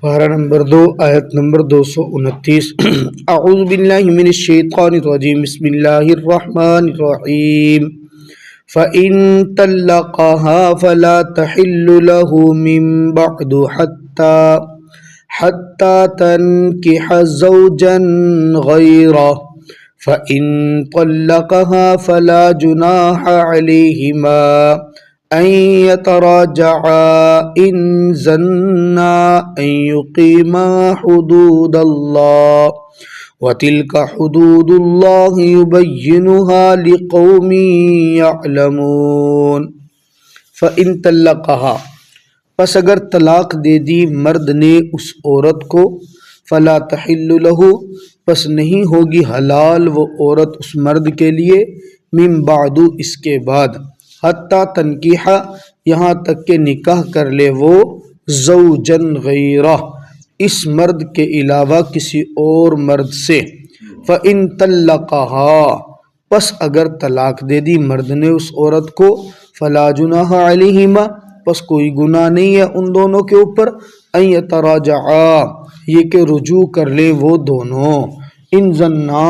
پارہ نمبر 2 آیت نمبر 229 اعوذ باللہ من الشیطان الرجیم بسم اللہ الرحمن الرحیم فَإِن طَلَّقَهَا فَلَا تَحِلُّ لَهُ مِن بَعْدُ حَتَّى تَنْكِحَ زَوْجًا غَيْرَهُ فَإِن طَلَّقَهَا فَلَا جُنَاحَ عَلَيْهِمَا أن يتراجعا إن ظنا أن يقيما حدود الله وتلك حدود الله يبينها لقوم يعلمون فإن طلقها پس اگر طلاق دے دی مرد نے اس عورت کو فلا تحل له پس نہیں ہوگی حلال وہ عورت اس مرد کے لیے من بعد اس کے بعد حتیٰ تنکیحہ یہاں تک کہ نکاح کر لے وہ زوجن غیرہ اس مرد کے علاوہ کسی اور مرد سے فَإِن طَلَّقَهَا پس اگر طلاق دے دی مرد نے اس عورت کو فَلَا جُنَاحَ عَلَيْهِمَا پس کوئی گناہ نہیں ہے ان دونوں کے اوپر أَن يَتَرَاجَعَا یہ کہ رجوع کر لے وہ دونوں ان ظنا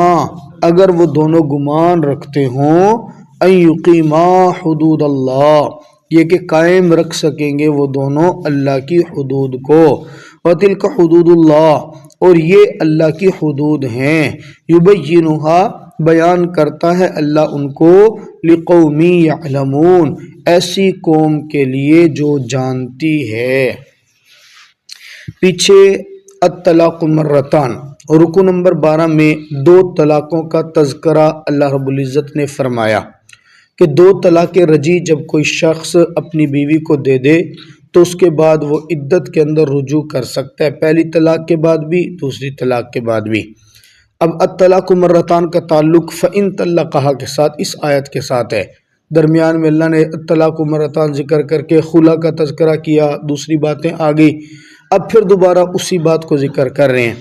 اگر وہ دونوں گمان رکھتے ہوں ان یقیما حدود اللہ یہ کہ قائم رکھ سکیں گے وہ دونوں اللہ کی حدود کو وتلک حدود اللہ اور یہ اللہ کی حدود ہیں یبینھا بیان کرتا ہے اللہ ان کو لقوم یعلمون ایسی قوم کے لیے جو جانتی ہے۔ پیچھے الطلاق مرتان رکو نمبر 12 میں 2 طلاقوں کا تذکرہ اللہ رب العزت نے فرمایا کہ 2 طلاق رجعی جب کوئی شخص اپنی بیوی کو دے دے تو اس کے بعد وہ عدت کے اندر رجوع کر سکتا ہے، پہلی طلاق کے بعد بھی دوسری طلاق کے بعد بھی۔ اب الطلاق مرتان کا تعلق فَإِن طَلَّقَهَا کے ساتھ اس آیت کے ساتھ ہے۔ درمیان میں اللہ نے الطلاق مرتان ذکر کر کے خلا کا تذکرہ کیا، دوسری باتیں آ گئی، اب پھر دوبارہ اسی بات کو ذکر کر رہے ہیں۔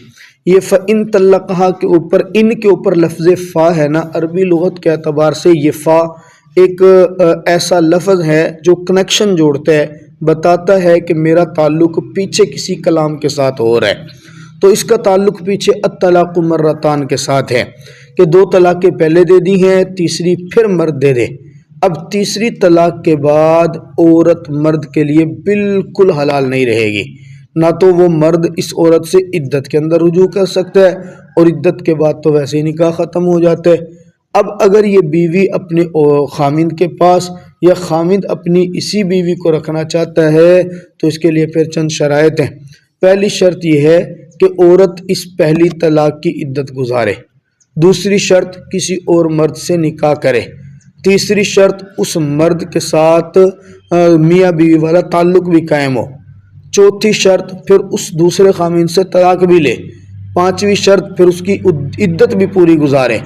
یہ فَإِن طَلَّقَهَا کے اوپر ان کے اوپر لفظ فا ہے نا، عربی لغت کے اعتبار سے یہ فا ایک ایسا لفظ ہے جو کنیکشن جوڑتا ہے، بتاتا ہے کہ میرا تعلق پیچھے کسی کلام کے ساتھ ہو رہا ہے، تو اس کا تعلق پیچھے الطلاق مرتان کے ساتھ ہے کہ 2 طلاقیں پہلے دے دی ہیں، تیسری پھر مرد دے دے۔ اب تیسری طلاق کے بعد عورت مرد کے لیے بالکل حلال نہیں رہے گی، نہ تو وہ مرد اس عورت سے عدت کے اندر رجوع کر سکتا ہے اور عدت کے بعد تو ویسے ہی نکاح ختم ہو جاتا ہے۔ اب اگر یہ بیوی اپنے خامند کے پاس یا خامند اپنی اسی بیوی کو رکھنا چاہتا ہے تو اس کے لیے پھر چند شرائط ہیں۔ پہلی شرط یہ ہے کہ عورت اس پہلی طلاق کی عدت گزارے، دوسری شرط کسی اور مرد سے نکاح کرے، تیسری شرط اس مرد کے ساتھ میاں بیوی والا تعلق بھی قائم ہو، چوتھی شرط پھر اس دوسرے خامند سے طلاق بھی لے، پانچویں شرط پھر اس کی عدت بھی پوری گزارے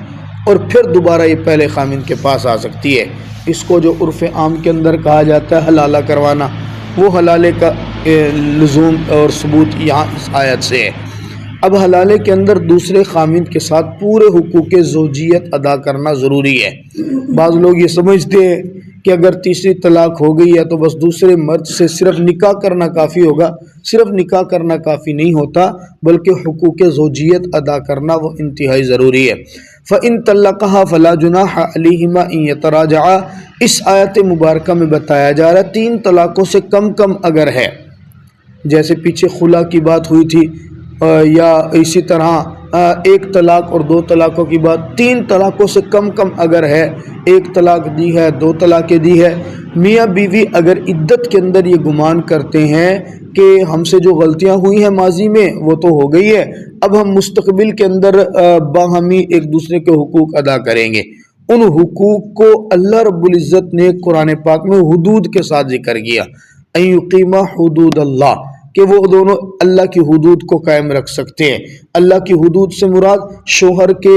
اور پھر دوبارہ یہ پہلے خامند کے پاس آ سکتی ہے۔ اس کو جو عرف عام کے اندر کہا جاتا ہے حلالہ کروانا، وہ حلالے کا لزوم اور ثبوت یہاں اس آیت سے ہے۔ اب حلالے کے اندر دوسرے خامند کے ساتھ پورے حقوق زوجیت ادا کرنا ضروری ہے۔ بعض لوگ یہ سمجھتے ہیں کہ اگر تیسری طلاق ہو گئی ہے تو بس دوسرے مرد سے صرف نکاح کرنا کافی ہوگا، صرف نکاح کرنا کافی نہیں ہوتا بلکہ حقوق زوجیت ادا کرنا وہ انتہائی ضروری ہے۔ فَإِن طَلَّقَهَا فَلَا جُنَاحَ عَلَيْهِمَا إِن يَتَرَاجَعَا اس آیت مبارکہ میں بتایا جا رہا ہے 3 طلاقوں سے کم اگر ہے، جیسے پیچھے خلا کی بات ہوئی تھی، یا اسی طرح 1 طلاق اور 2 طلاقوں کی بات، 3 طلاقوں سے کم اگر ہے، 1 طلاق دی ہے، 2 طلاقیں دی ہے، میاں بیوی اگر عدت کے اندر یہ گمان کرتے ہیں کہ ہم سے جو غلطیاں ہوئی ہیں ماضی میں وہ تو ہو گئی ہے، اب ہم مستقبل کے اندر باہمی ایک دوسرے کے حقوق ادا کریں گے، ان حقوق کو اللہ رب العزت نے قرآن پاک میں حدود کے ساتھ ذکر کیا، ان یقیما حدود اللہ، کہ وہ دونوں اللہ کی حدود کو قائم رکھ سکتے ہیں۔ اللہ کی حدود سے مراد شوہر کے